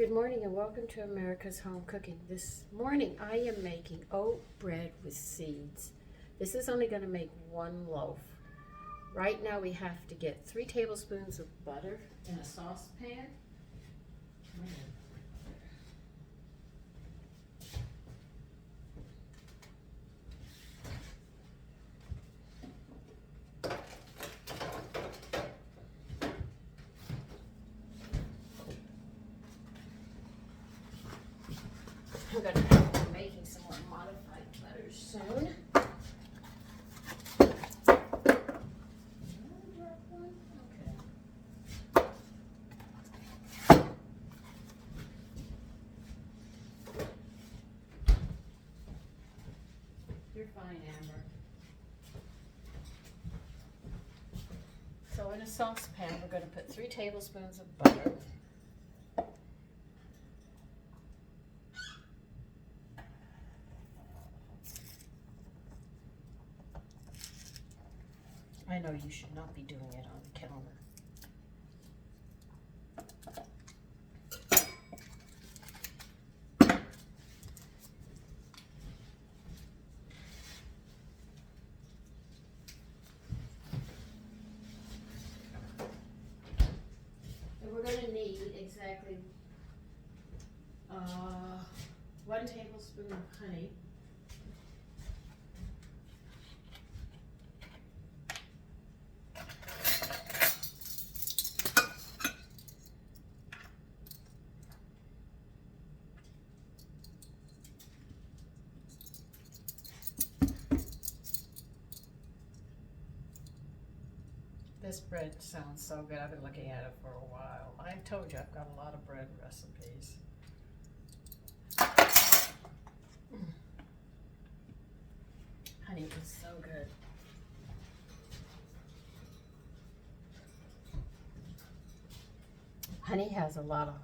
Good morning and welcome to America's Home Cooking. This morning I am making oat bread with seeds. This is only going to make one loaf. Right now we have to get 3 tablespoons of butter in a saucepan. I'm going to be making some more modified butter soon. You're fine, Amber. So in a saucepan, we're going to put 3 tablespoons of butter. I know you should not be doing it on the counter. And we're going to need exactly 1 tablespoon of honey. This bread sounds so good. I've been looking at it for a while. I told you I've got a lot of bread recipes. Honey is so good. Honey has a lot of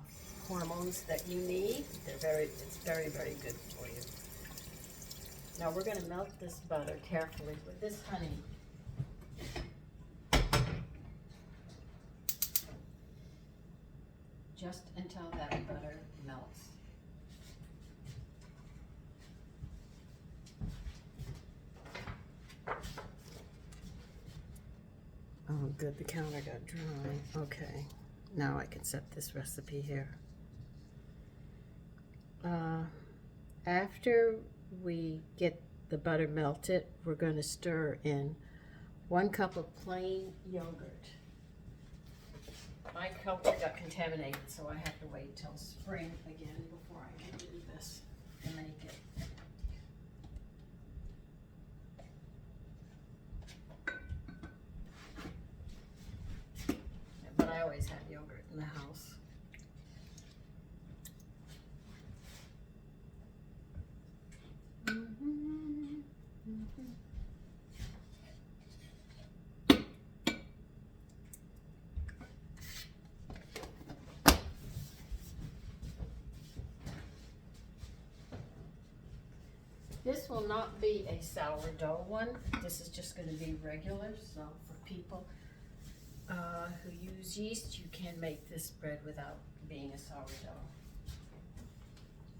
hormones that you need. It's very, very good for you. Now we're going to melt this butter carefully with this honey. Just until that butter melts. Oh, good, the counter got dry. Okay, now I can set this recipe here. After we get the butter melted, we're going to stir in 1 cup of plain yogurt. My cup got contaminated, so I have to wait till spring again before I can do this and make it. But I always have yogurt in the house. This will not be a sourdough one. This is just going to be regular. So for people who use yeast, you can make this bread without being a sourdough.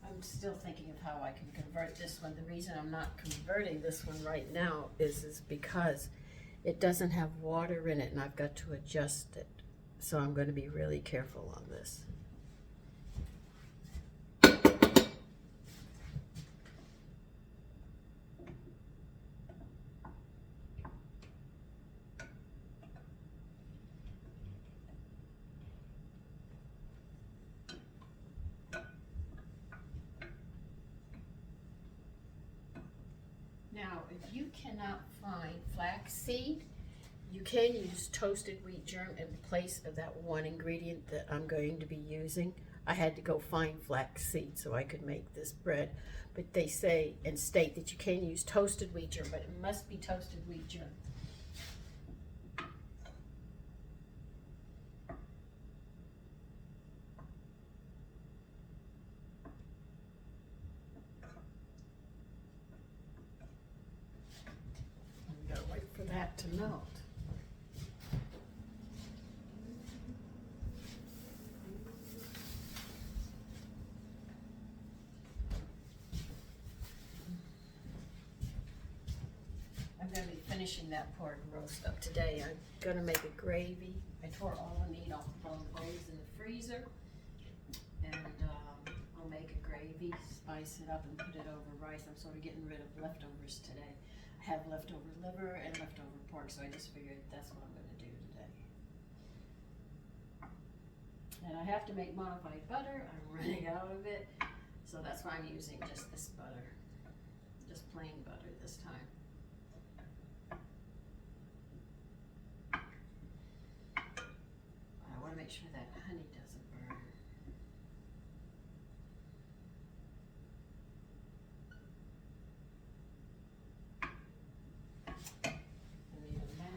I'm still thinking of how I can convert this one. The reason I'm not converting this one right now is because it doesn't have water in it and I've got to adjust it. So I'm going to be really careful on this. Now, if you cannot find flaxseed, you can use toasted wheat germ in place of that one ingredient that I'm going to be using. I had to go find flaxseed so I could make this bread. But they say and state that you can use toasted wheat germ, but it must be toasted wheat germ. I'm gonna wait for that to melt. finishing that pork roast up today. I'm gonna make a gravy. I tore all the meat off the bones in the freezer. And I'll make a gravy, spice it up, and put it over rice. I'm sort of getting rid of leftovers today. I have leftover liver and leftover pork, so I just figured that's what I'm gonna do today. And I have to make modified butter. I'm running out of it, so that's why I'm using just this butter. Just plain butter this time. I want to make sure that honey doesn't burn. I need a mat.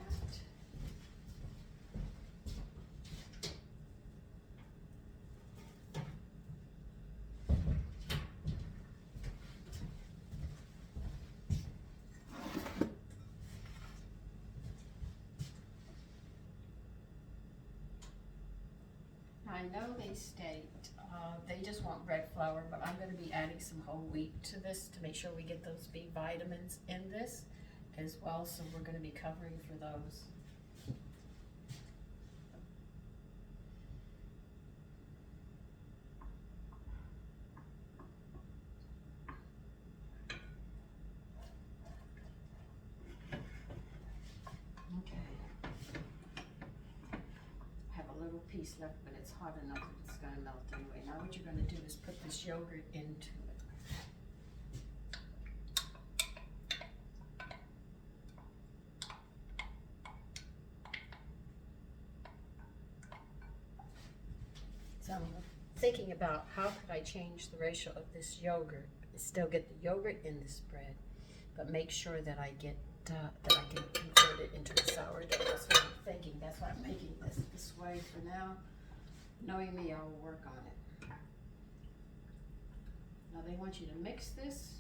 I know they state they just want bread flour, but I'm going to be adding some whole wheat to this to make sure we get those B vitamins in this as well, so we're going to be covering for those. Piece left, but it's hot enough that it's going to melt anyway. Now what you're going to do is put this yogurt into it. So I'm thinking about how could I change the ratio of this yogurt, still get the yogurt in this bread, but make sure that I get that I can convert it into a sourdough. That's what I'm thinking. That's why I'm making this way for now. Knowing me, I'll work on it. Now they want you to mix this.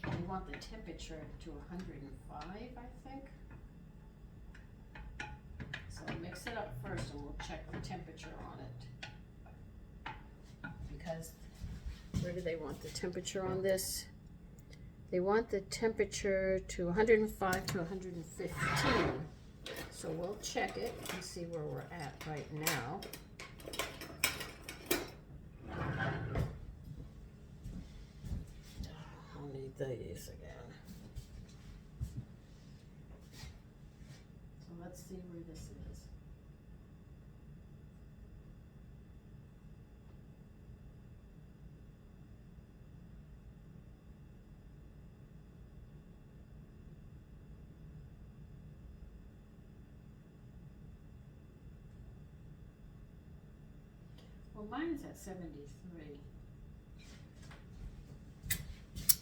They want the temperature to 105, I think. So mix it up first and we'll check the temperature on it. Because where do they want the temperature on this? They want the temperature to 105 to 115. So we'll check it and see where we're at right now. I'll need these again. So let's see where this is. Well, mine's at 73.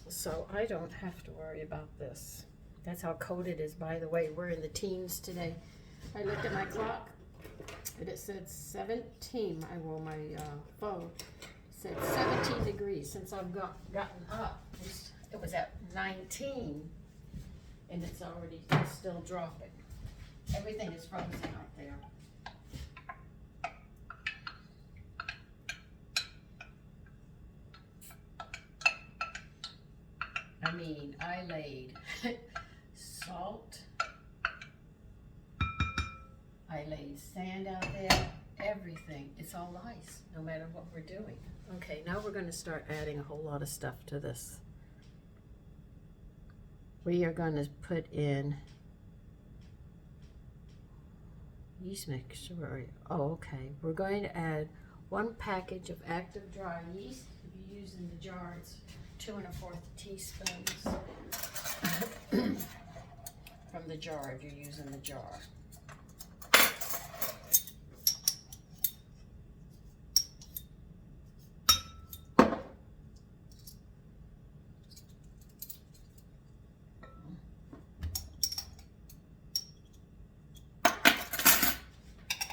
So I don't have to worry about this. That's how cold it is, by the way. We're in the teens today. I looked at my clock and it said 17. My phone said 17 degrees since I've gotten up. It was at 19 and it's still dropping. Everything is frozen out there. I mean, I laid salt, I laid sand out there, everything. It's all ice, no matter what we're doing. Okay, now we're going to start adding a whole lot of stuff to this. We are going to put in yeast mixture. Oh, okay. We're going to add 1 package of active dry yeast. If you're using the jar, it's 2 1/4 teaspoons from the jar if you're using the jar.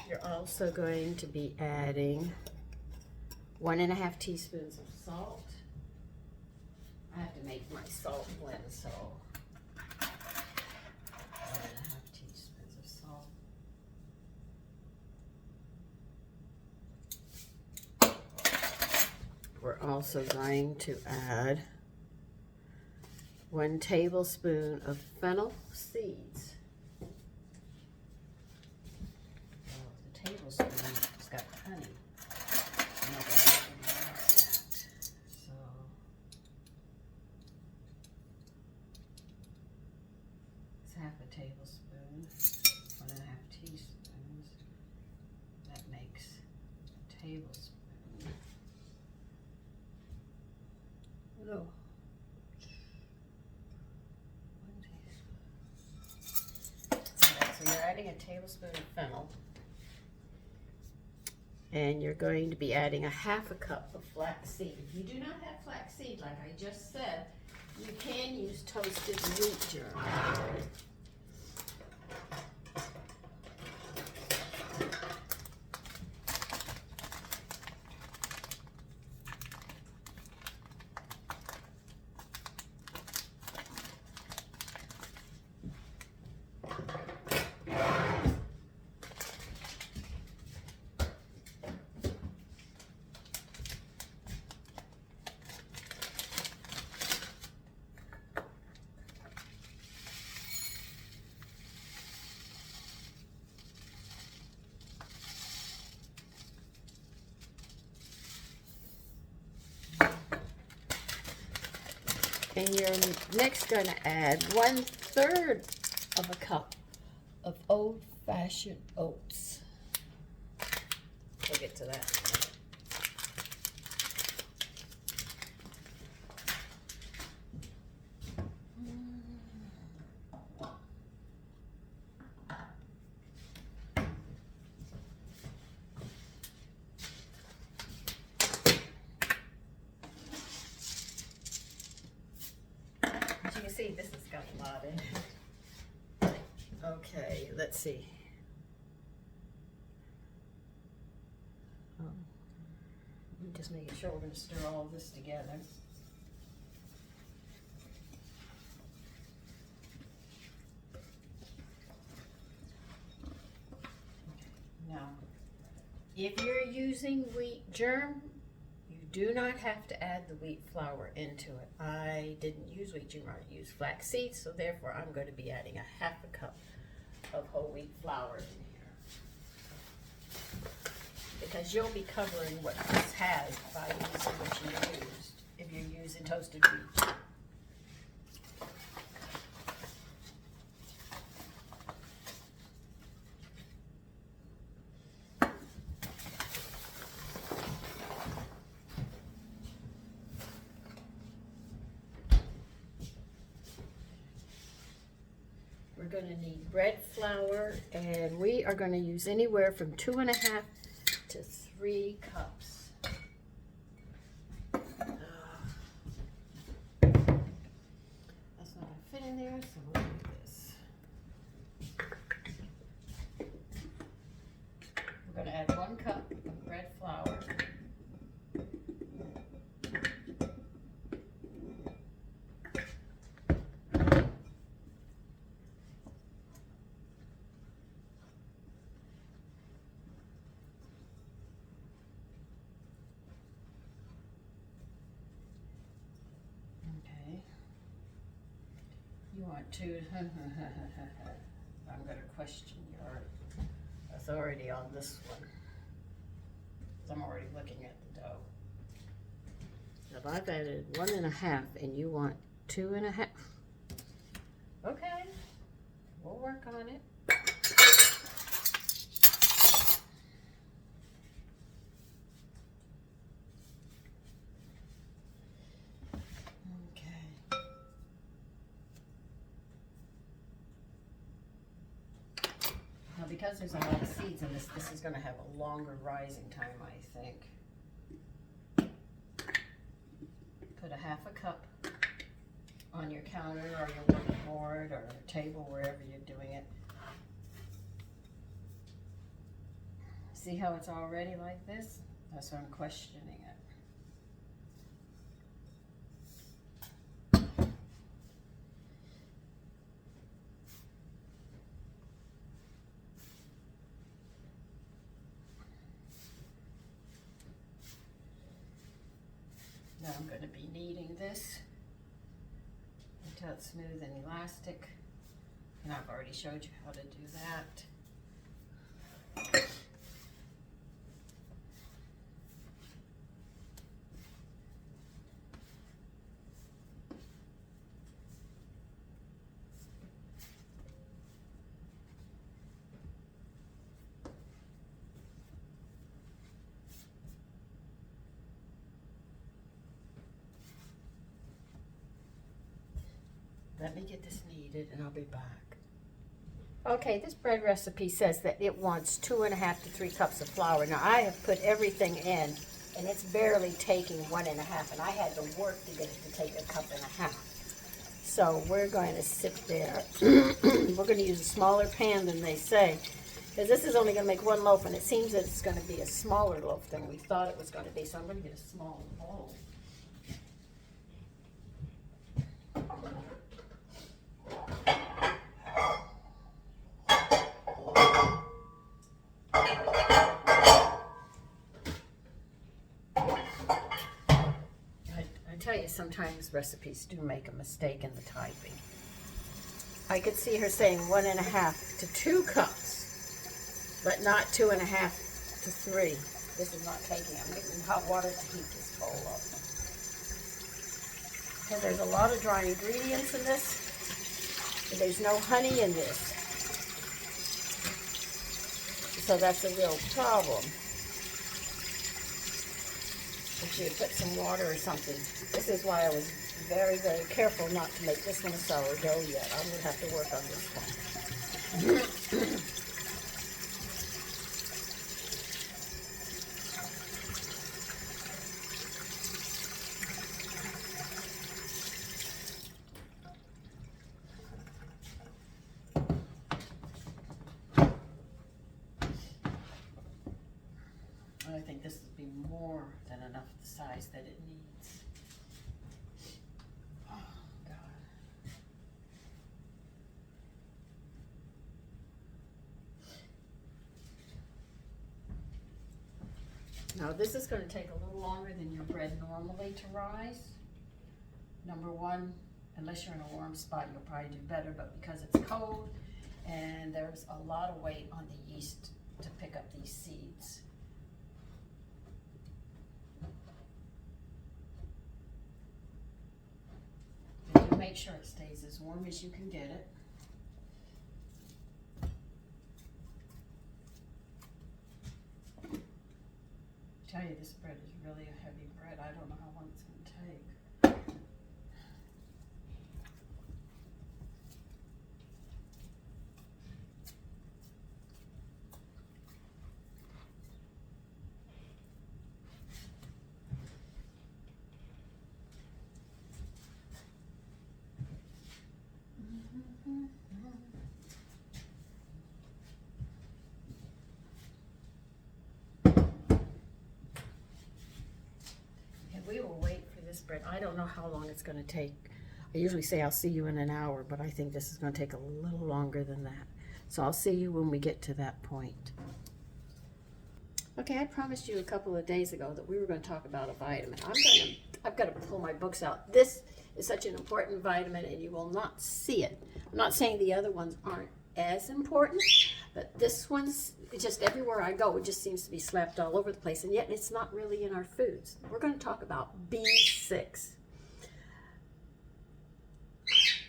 You're also going to be adding 1 1/2 teaspoons of salt. I have to make my salt blend, so 1 1/2 teaspoons of salt. We're also going to add 1 tablespoon of fennel seeds. Oh, the tablespoon's got honey. I'm not gonna use that. So it's half a tablespoon, 1.5 teaspoons. That makes a tablespoon. No. 1 teaspoon. Alright, so you're adding a tablespoon of fennel. And you're going to be adding a half a cup of flaxseed. If you do not have flaxseed, like I just said, you can use toasted wheat germ. And you're next going to add 1/3 of a cup of old-fashioned oats. We'll get to that. As you can see, this has got a lot in it. Okay, let's see. Just making sure we're going to stir all this together. Now, if you're using wheat germ, you do not have to add the wheat flour into it. I didn't use wheat germ, I used flax seeds, so therefore I'm going to be adding a half a cup of whole wheat flour in here. Because you'll be covering what this has by using what you used, if you're using toasted wheat. We're going to need bread flour, and we are going to use anywhere from 2.5 to 3 cups. That's not going to fit in there, so we'll do this. We're going to add 1 cup of bread flour. You want to, I'm going to question your authority on this one. I'm already looking at the dough. If I've added 1.5 and you want 2.5, okay, we'll work on it. Because there's a lot of seeds in this, this is going to have a longer rising time, I think. Put a half a cup on your counter or your work board or table, wherever you're doing it. See how it's already like this? That's why I'm questioning it. Now I'm going to be kneading this until it's smooth and elastic. And I've already showed you how to do that. Let me get this kneaded and I'll be back. Okay, this bread recipe says that it wants 2.5 to 3 cups of flour. Now I have put everything in and it's barely taking 1.5, and I had to work to get it to take 1.5 cups. So we're going to sit there. We're going to use a smaller pan than they say, because this is only going to make 1 loaf, and it seems that it's going to be a smaller loaf than we thought it was going to be. So I'm going to get a small bowl. I tell you, sometimes recipes do make a mistake in the typing. I could see her saying 1.5 to 2 cups, but not 2.5 to 3. This is not taking. I'm getting hot water to heat this bowl up. Because there's a lot of dry ingredients in this. And there's no honey in this. So that's a real problem. If you put some water or something. This is why I was very, very careful not to make this one a sourdough yet. I'm going to have to work on this one. I think this would be more than enough the size that it needs. Oh, God. Now this is going to take a little longer than your bread normally to rise. Number one, unless you're in a warm spot, you'll probably do better, but because it's cold and there's a lot of weight on the yeast to pick up these seeds. Make sure it stays as warm as you can get it. I tell you, this bread is really a heavy bread. I don't know how long it's going to take. We will wait for this bread. I don't know how long it's going to take. I usually say I'll see you in an hour, but I think this is going to take a little longer than that. So I'll see you when we get to that point. Okay, I promised you a couple of days ago that we were going to talk about a vitamin. I've got to pull my books out. This is such an important vitamin, and you will not see it. I'm not saying the other ones aren't as important, but this one's just everywhere I go, it just seems to be slapped all over the place, and yet it's not really in our foods. We're going to talk about B6.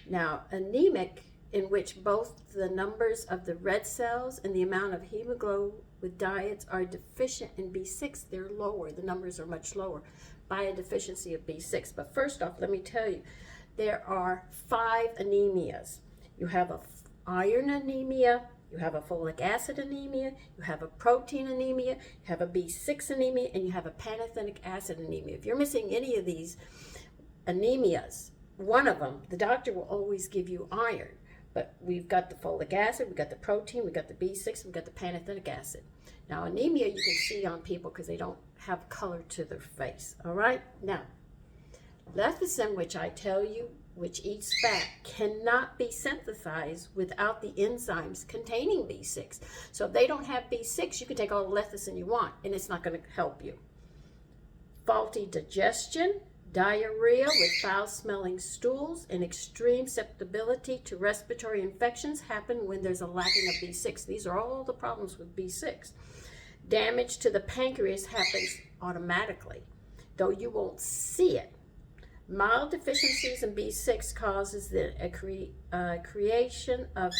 Now, anemic, in which both the numbers of the red cells and the amount of hemoglobin with diets are deficient in B6, they're lower. The numbers are much lower by a deficiency of B6. But first off, let me tell you, there are 5 anemias. You have a iron anemia, you have a folic acid anemia, you have a protein anemia, you have a B6 anemia, and you have a pantothenic acid anemia. If you're missing any of these anemias, one of them, the doctor will always give you iron. But we've got the folic acid, we've got the protein, we've got the B6, we've got the pantothenic acid. Now, anemia you can see on people because they don't have color to their face, all right? Now, lecithin, which I tell you, which eats fat, cannot be synthesized without the enzymes containing B6. So if they don't have B6, you can take all the lecithin you want, and it's not going to help you. Faulty digestion, Diarrhea with foul-smelling stools and extreme susceptibility to respiratory infections happen when there's a lacking of B6. These are all the problems with B6. Damage to the pancreas happens automatically, though you won't see it. Mild deficiencies in B6 causes the excretion of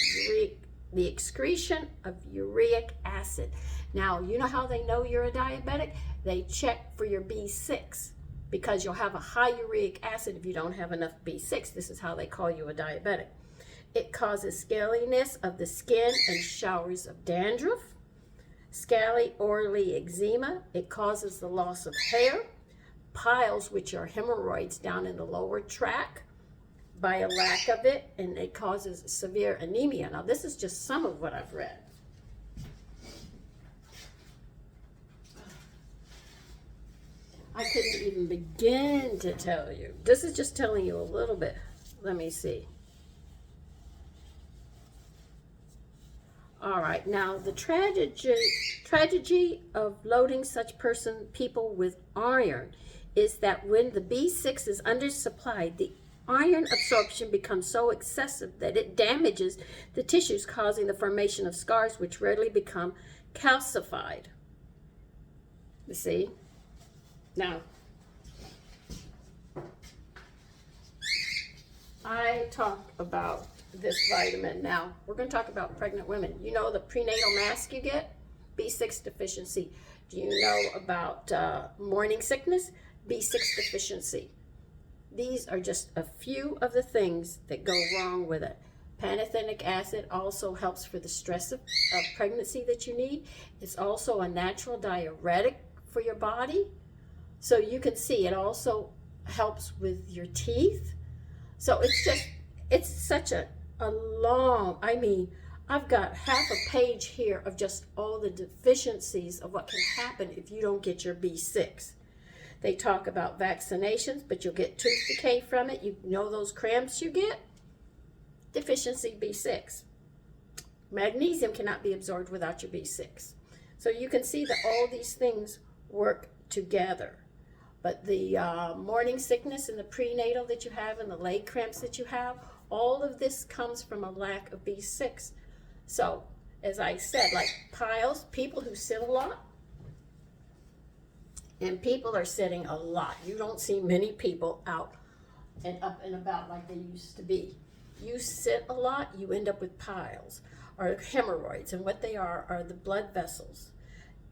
uric acid. Now, you know how they know you're a diabetic? They check for your B6 because you'll have a high uric acid if you don't have enough B6. This is how they call you a diabetic. It causes scaliness of the skin and showers of dandruff, scaly oily eczema. It causes the loss of hair, piles, which are hemorrhoids down in the lower tract by a lack of it, and it causes severe anemia. Now, this is just some of what I've read. I couldn't even begin to tell you. This is just telling you a little bit. Let me see. All right, now the tragedy of loading such people with iron is that when the B6 is undersupplied, the iron absorption becomes so excessive that it damages the tissues, causing the formation of scars which rarely become calcified. You see? Now, I talk about this vitamin. Now, we're going to talk about pregnant women. You know the prenatal mask you get? B6 deficiency. Do you know about morning sickness? B6 deficiency. These are just a few of the things that go wrong with it. Pantothenic acid also helps for the stress of pregnancy that you need. It's also a natural diuretic for your body. So you can see it also helps with your teeth. So it's such a long, I've got half a page here of just all the deficiencies of what can happen if you don't get your B6. They talk about vaccinations, but you'll get tooth decay from it. You know those cramps you get? Deficiency B6. Magnesium cannot be absorbed without your B6. So you can see that all these things work together. But the morning sickness and the prenatal that you have and the leg cramps that you have, all of this comes from a lack of B6. So, as I said, like piles, people who sit a lot, and people are sitting a lot. You don't see many people out and up and about like they used to be. You sit a lot, you end up with piles or hemorrhoids, and what they are the blood vessels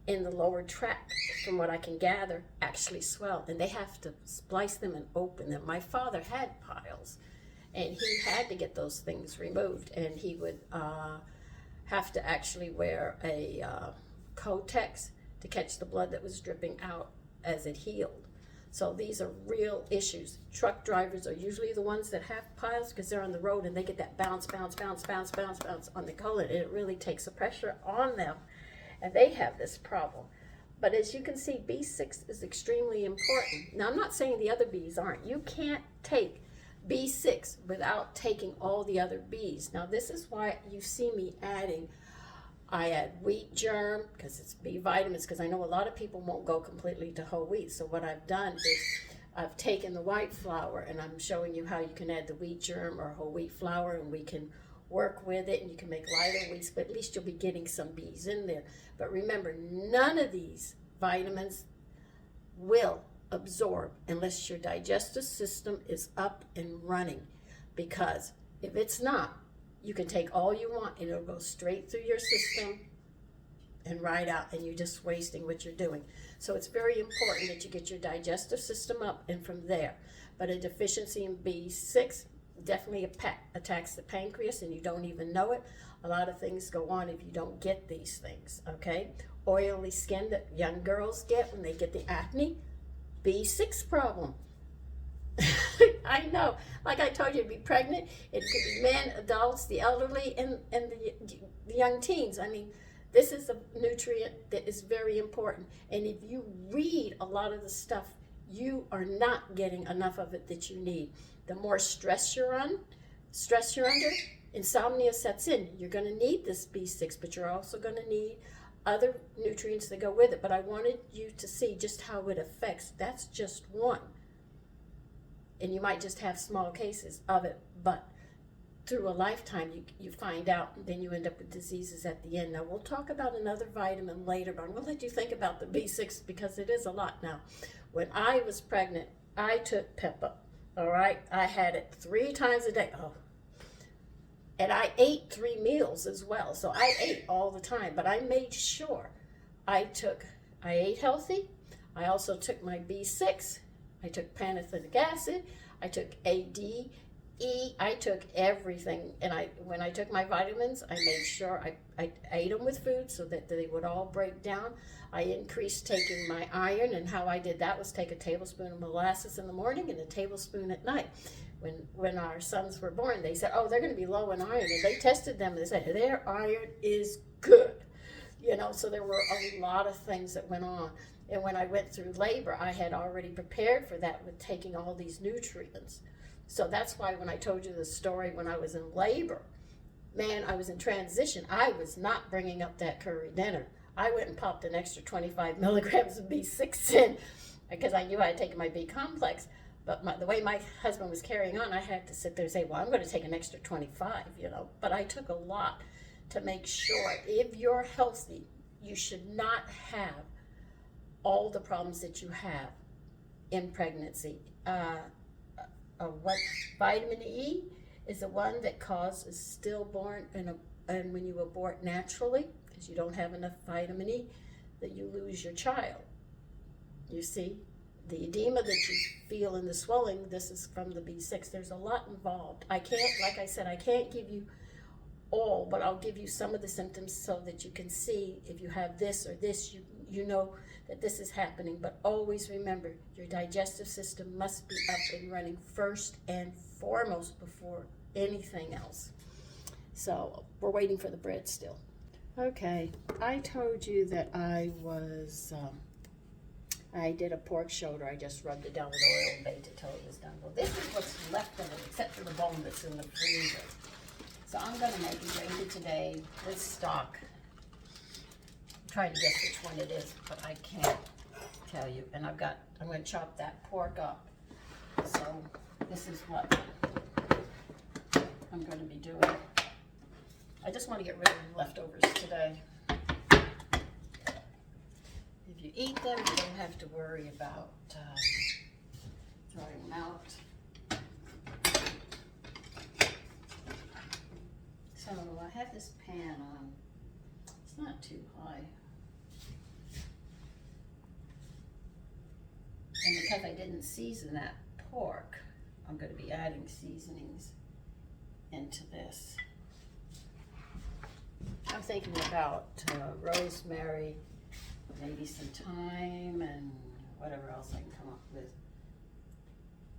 in the lower tract, from what I can gather, actually swell, and they have to splice them and open them. My father had piles, and he had to get those things removed, and he would have to actually wear a Kotex to catch the blood that was dripping out as it healed. So these are real issues. Truck drivers are usually the ones that have piles because they're on the road and they get that bounce on the colon, and it really takes the pressure on them, and they have this problem. But as you can see, B6 is extremely important. Now, I'm not saying the other Bs aren't. You can't take B6 without taking all the other Bs. Now, this is why you see me adding, I add wheat germ because it's B vitamins, because I know a lot of people won't go completely to whole wheat. So what I've done is I've taken the white flour and I'm showing you how you can add the wheat germ or whole wheat flour, and we can work with it, and you can make lighter wheats, but at least you'll be getting some Bs in there. But remember, none of these vitamins will absorb unless your digestive system is up and running, because if it's not, you can take all you want and it'll go straight through your system and right out, and you're just wasting what you're doing. So it's very important that you get your digestive system up and from there. But a deficiency in B6 definitely attacks the pancreas, and you don't even know it. A lot of things go on if you don't get these things, okay? Oily skin that young girls get when they get the acne, B6 problem. I know, like I told you, to be pregnant, it could be men, adults, the elderly, and the young teens. I mean, this is a nutrient that is very important. And if you read a lot of the stuff, you are not getting enough of it that you need. The more stress you're under, insomnia sets in. You're going to need this B6, but you're also going to need other nutrients that go with it. But I wanted you to see just how it affects. That's just one. and you might just have small cases of it, but through a lifetime, you find out, and then you end up with diseases at the end. Now, we'll talk about another vitamin later, but I'm going to let you think about the B6 because it is a lot now. When I was pregnant, I took Peppa, all right? I had it 3 times a day. Oh. And I ate 3 meals as well, so I ate all the time, but I made sure I ate healthy. I also took my B6. I took pantothenic acid. I took AD. I took everything, and when I took my vitamins, I made sure I ate them with food so that they would all break down. I increased taking my iron, and how I did that was take a tablespoon of molasses in the morning and a tablespoon at night. When our sons were born, they said, oh, they're going to be low in iron, and they tested them, and they said, their iron is good. So there were a lot of things that went on. And when I went through labor, I had already prepared for that with taking all these nutrients. So that's why when I told you the story when I was in labor, man, I was in transition. I was not bringing up that curry dinner. I went and popped an extra 25 milligrams of B6 in because I knew I had taken my B complex. But the way my husband was carrying on, I had to sit there and say, well, I'm going to take an extra 25, But I took a lot to make sure if you're healthy, you should not have all the problems that you have in pregnancy. What vitamin E is the one that causes stillborn and when you abort naturally, because you don't have enough vitamin E, that you lose your child. You see, the edema that you feel in the swelling, this is from the B6. There's a lot involved. Like I said, I can't give you all, but I'll give you some of the symptoms so that you can see if you have this or this, you know that this is happening. But always remember, your digestive system must be up and running first and foremost before anything else. So we're waiting for the bread still. Okay, I told you that I did a pork shoulder. I just rubbed it down with oil and baked it till it was done. Well, this is what's left of it, except for the bone that's in the freezer. So I'm going to make it gravy today with stock. I'm trying to guess which one it is, but I can't tell you. And I'm going to chop that pork up. So this is what I'm going to be doing. I just want to get rid of the leftovers today. If you eat them, you don't have to worry about throwing them out. So I have this pan on. It's not too high. And because I didn't season that pork, I'm going to be adding seasonings into this. I'm thinking about rosemary, maybe some thyme, and whatever else I can come up with.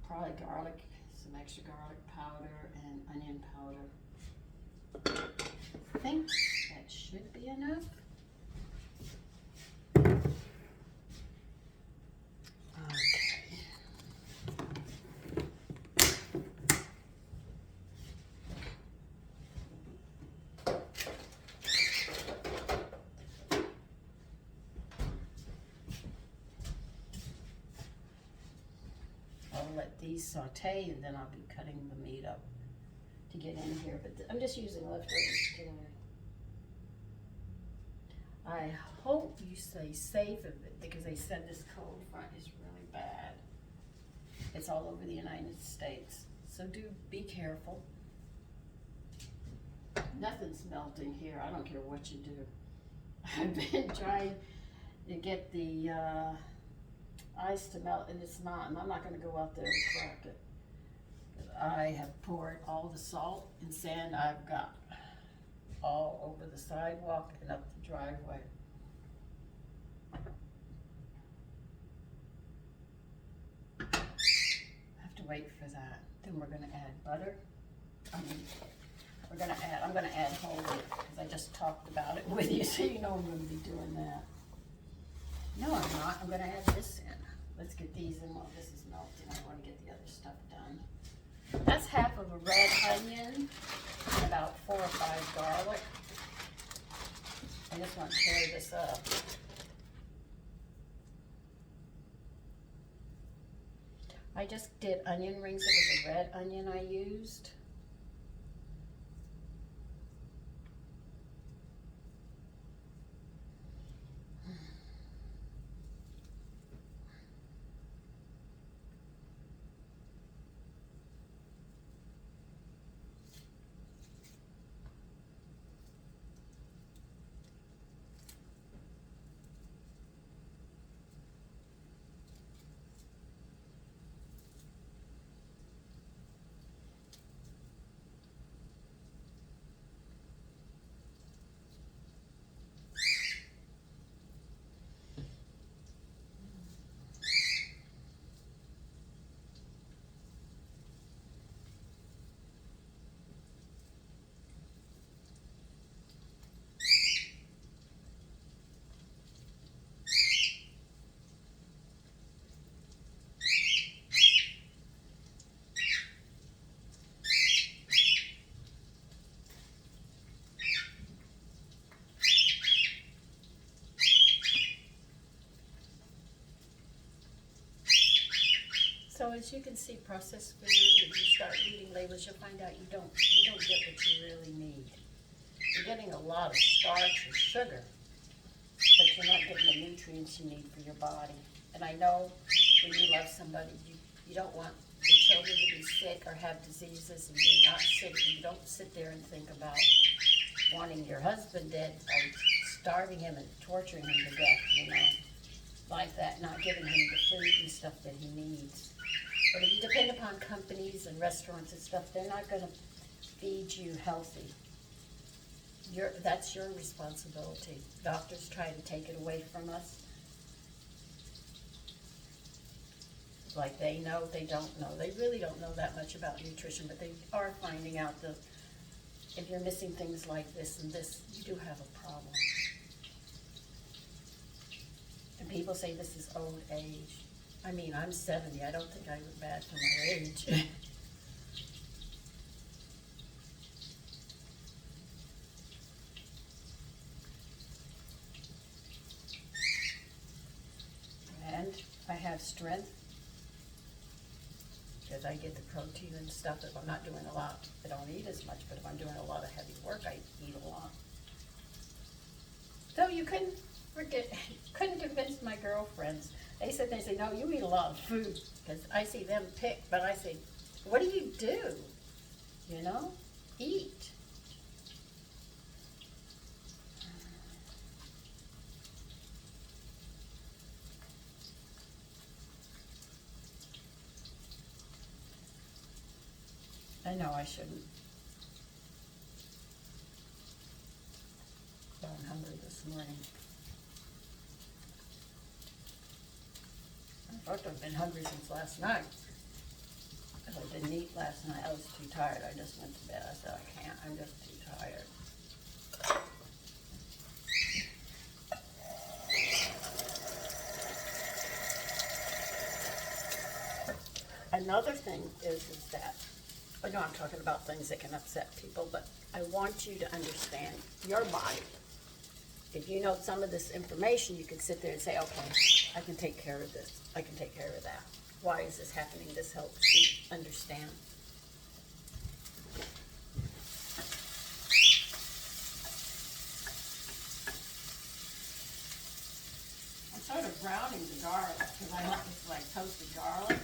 Probably garlic, some extra garlic powder, and onion powder. I think that should be enough. Okay. I'll let these saute and then I'll be cutting the meat up to get in here, but I'm just using leftovers today. I hope you stay safe of it because they said this cold front is really bad. It's all over the United States, so do be careful. Nothing's melting here. I don't care what you do. I've been trying to get the ice to melt, and it's not, and I'm not going to go out there and crack it. I have poured all the salt and sand I've got all over the sidewalk and up the driveway. I have to wait for that. Then we're going to add butter. I'm going to add whole wheat because I just talked about it with you, so you know I'm going to be doing that. No, I'm not. I'm going to add this in. Let's get these in while this is melting. I want to get the other stuff done. That's half of a red onion and about 4 or 5 garlic. I just want to tear this up. I just did onion rings. It was a red onion I used. So as you can see, processed food, if you start reading labels, you'll find out you don't get what you really need. You're getting a lot of starch or sugar, but you're not getting the nutrients you need for your body. And I know when you love somebody, you don't want the children to be sick or have diseases, and you're not sick. You don't sit there and think about wanting your husband dead by starving him and torturing him to death, you know, like that, not giving him the food and stuff that he needs. But if you depend upon companies and restaurants and stuff, they're not going to feed you healthy. That's your responsibility. Doctors try to take it away from us. Like they know, they don't know. They really don't know that much about nutrition, but they are finding out that if you're missing things like this and this, you do have a problem. And people say this is old age. I mean, I'm 70. I don't think I look bad for my age. And I have strength because I get the protein and stuff. If I'm not doing a lot, I don't eat as much, but if I'm doing a lot of heavy work, I eat a lot. So you couldn't convince my girlfriends. They say, no, you eat a lot of food, because I see them pick, but I say, what do you do? You know, eat. I know I shouldn't. But I'm hungry this morning. In fact, I've been hungry since last night. Because I didn't eat last night. I was too tired. I just went to bed. I said, I can't. I'm just too tired. Another thing is that, I know I'm talking about things that can upset people, but I want you to understand your body. If you know some of this information, you can sit there and say, okay, I can take care of this. I can take care of that. Why is this happening? This helps you understand. I'm sort of browning the garlic because I like this like toasted garlic.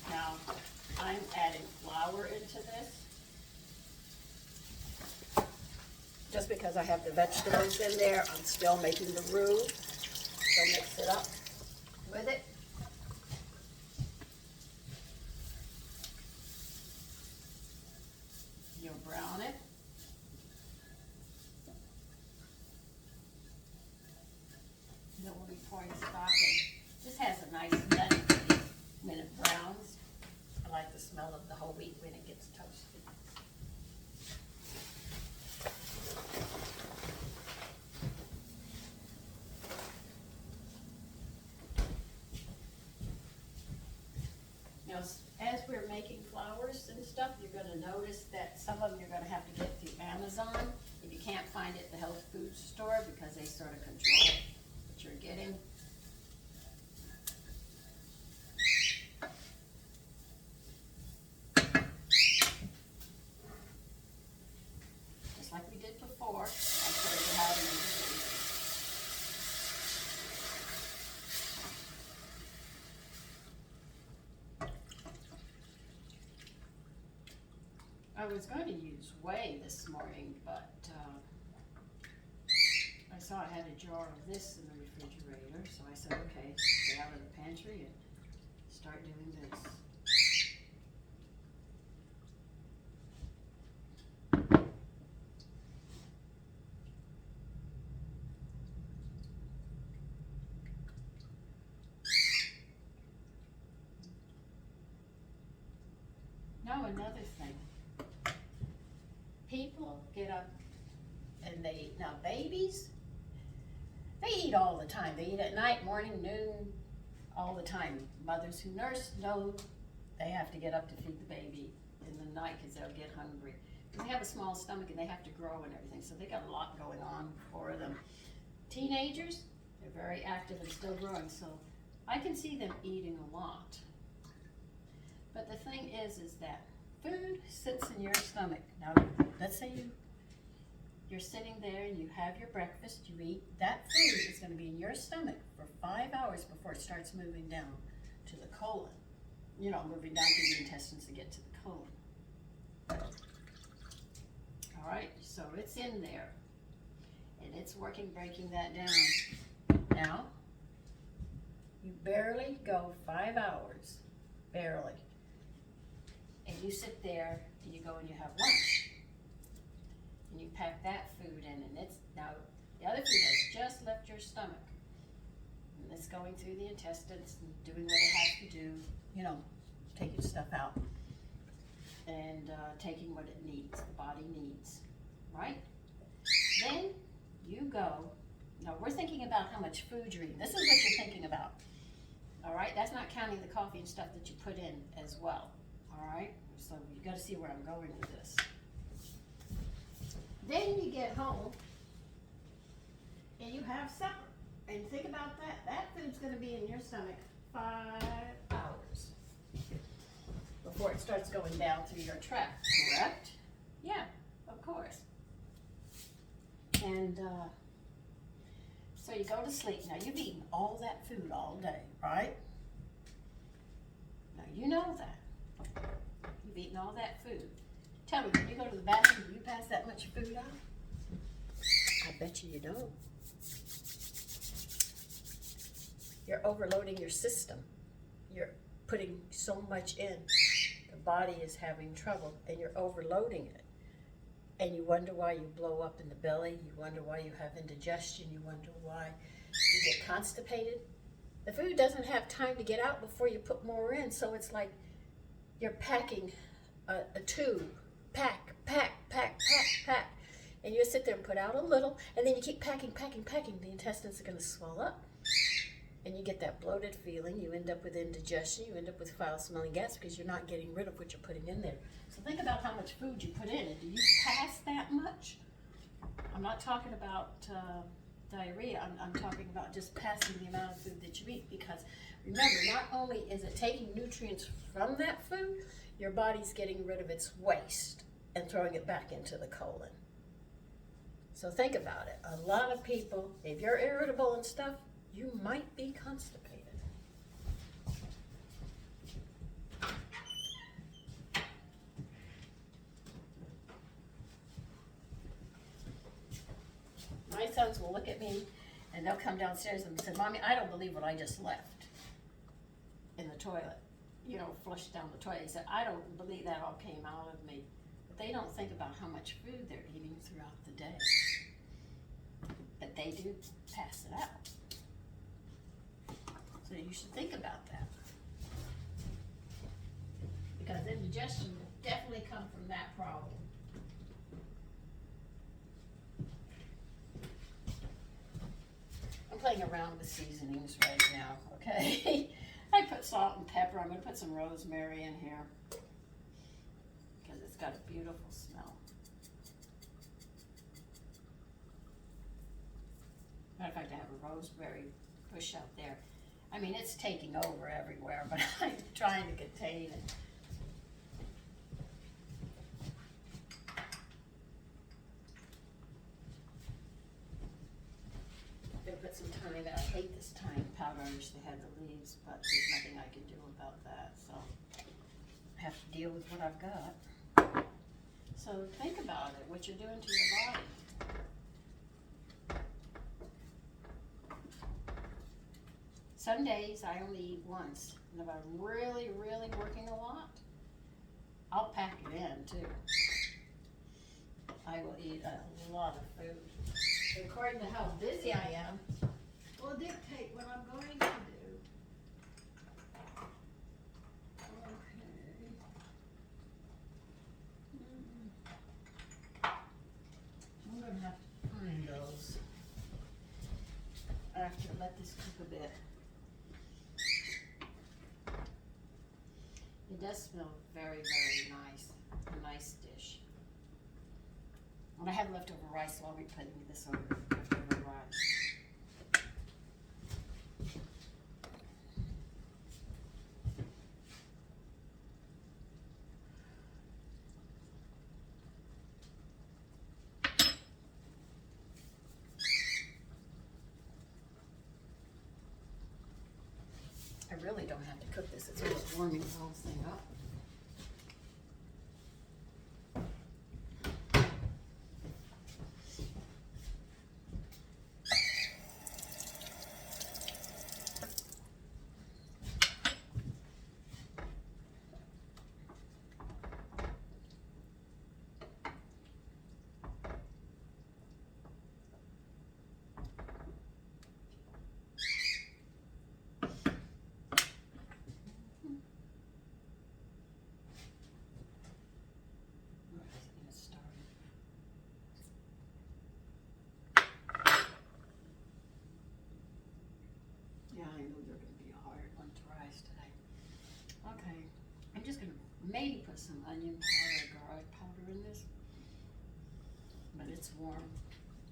Now, I'm adding flour into this. Just because I have the vegetables in there, I'm still making the roux. So mix it up with it. You'll brown it. And then we'll be pouring stock in. This has a nice nutty taste when it browns. I like the smell of the whole wheat when it gets toasted. Now, as we're making flours and stuff, you're going to notice that some of them you're going to have to get through Amazon. If you can't find it at the health food store because they sort of control what you're getting. I was going to use whey this morning, but I saw I had a jar of this in the refrigerator, so I said, okay, get out of the pantry and start doing this. Now another thing, people get up and they eat. Now babies, they eat all the time. They eat at night, morning, noon, all the time. Mothers who nurse know they have to get up to feed the baby in the night because they'll get hungry. They have a small stomach and they have to grow and everything, so they got a lot going on for them. Teenagers, they're very active and still growing, so I can see them eating a lot. But the thing is that food sits in your stomach. Now, let's say you're sitting there and you have your breakfast, you eat. That food is going to be in your stomach for 5 hours before it starts moving down to the colon. You know, moving down through the intestines to get to the colon. All right, so it's in there. And it's working, breaking that down. Now, you barely go 5 hours. Barely. And you sit there and you go and you have lunch. And you pack that food in, and it's now the other food has just left your stomach. And it's going through the intestines and doing what it has to do, you know, taking stuff out and taking what it needs, the body needs, right? Then you go, now we're thinking about how much food you're eating. This is what you're thinking about, all right? That's not counting the coffee and stuff that you put in as well, all right? So you got to see where I'm going with this. Then you get home and you have supper. And think about that. That food's going to be in your stomach 5 hours before it starts going down through your tract, correct? Yeah, of course. And so you go to sleep. Now you've eaten all that food all day, right? Now you know that. You've eaten all that food. Tell me, when you go to the bathroom, do you pass that much food out? I bet you don't. You're overloading your system. You're putting so much in. The body is having trouble, and you're overloading it. And you wonder why you blow up in the belly. You wonder why you have indigestion. You wonder why you get constipated. The food doesn't have time to get out before you put more in, so it's like you're packing a tube. Pack, and you sit there and put out a little, and then you keep packing. The intestines are going to swell up, and you get that bloated feeling. You end up with indigestion. You end up with foul-smelling gas because you're not getting rid of what you're putting in there. So think about how much food you put in, and do you pass that much? I'm not talking about diarrhea. I'm talking about just passing the amount of food that you eat, because remember, not only is it taking nutrients from that food, your body's getting rid of its waste and throwing it back into the colon. So think about it. A lot of people, if you're irritable and stuff, you might be constipated. My sons will look at me and they'll come downstairs and say, Mommy, I don't believe what I just left in the toilet. You know, flushed down the toilet. He said, I don't believe that all came out of me. But they don't think about how much food they're eating throughout the day. But they do pass it out. So you should think about that. Because indigestion will definitely come from that problem. I'm playing around with seasonings right now, okay? I put salt and pepper. I'm going to put some rosemary in here because it's got a beautiful smell. Matter of fact, I have a rosemary bush out there. I mean, it's taking over everywhere, but I'm trying to contain it. I'm going to put some thyme. I hate this thyme powder. I wish they had the leaves, but there's nothing I can do about that. So I have to deal with what I've got. So think about it, what you're doing to your body. Some days I only eat once, and if I'm really, really working a lot, I'll pack it in too. I will eat a lot of food. According to how busy I am, will dictate what I'm going to do. I'm going to have to find those. I have to let this cook a bit. It does smell very, very nice. A nice dish. And I have leftover rice, so I'll be putting this on leftover rice. I really don't have to cook this. It's just warming the whole thing up. Yeah, I know they're going to be a hard one to rise today. Okay, I'm just going to maybe put some onion powder or garlic powder in this, but it's warm.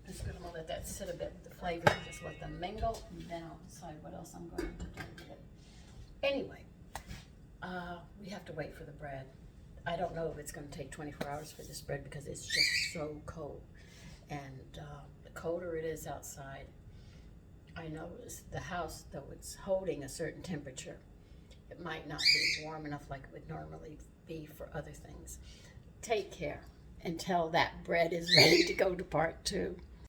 Just going to let that sit a bit with the flavors, just let them mingle, and then I'll decide what else I'm going to do with it. Anyway, we have to wait for the bread. I don't know if it's going to take 24 hours for this bread because it's just so cold, and the colder it is outside, I noticed the house, though it's holding a certain temperature, it might not be warm enough like it would normally be for other things. Take care until that bread is ready to go to part 2.